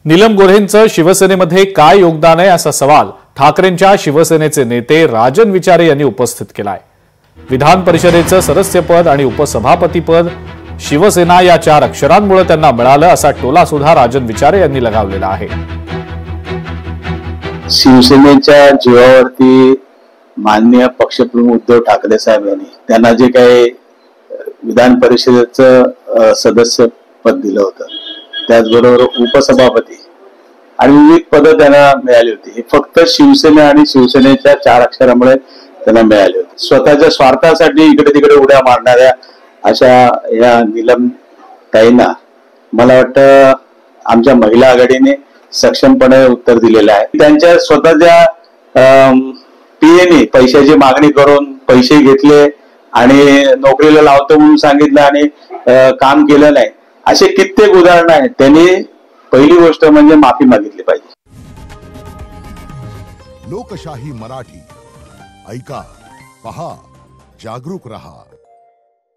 नीलम गोऱ्हेंचं शिवसेनेमध्ये काय योगदान आहे असा सवाल ठाकरेंच्या शिवसेनेचे नेते राजन विचारे यांनी उपस्थित केलाय। विधान परिषदेचं सदस्यपद आणि उपसभापतीपद शिवसेना या 4 अक्षरांमुळे त्यांना मिळालं असा टोला सुद्धा राजन विचारे यांनी लगावलेला आहे। शिवसेनेच्या जीवावरती माननीय पक्षप्रमुख उद्धव ठाकरे साहेब यांनी त्यांना जे काही विधान परिषदेचं सदस्य पद दिलं होतं, त्याचबरोबर उपसभापती आणि विविध पदं त्यांना मिळाली होती। हे फक्त शिवसेना आणि शिवसेनेच्या 4 अक्षरामुळे त्यांना मिळाली होती। स्वतःच्या स्वार्थासाठी इकडे तिकडे उड्या मारणाऱ्या अशा या नीलम ताईंना मला वाटतं आमच्या महिला आघाडीने सक्षमपणे उत्तर दिलेलं आहे। त्यांच्या स्वतःच्या पीएने पैशाची मागणी करून पैसे घेतले आणि नोकरीला लावतो म्हणून सांगितलं आणि काम केलं नाही, असे कित्येक उदाहरण आहेत। त्यांनी पहिली गोष्ट म्हणजे माफी मागितली पाहिजे। लोकशाही मराठी ऐका, पहा, जागरूक रहा।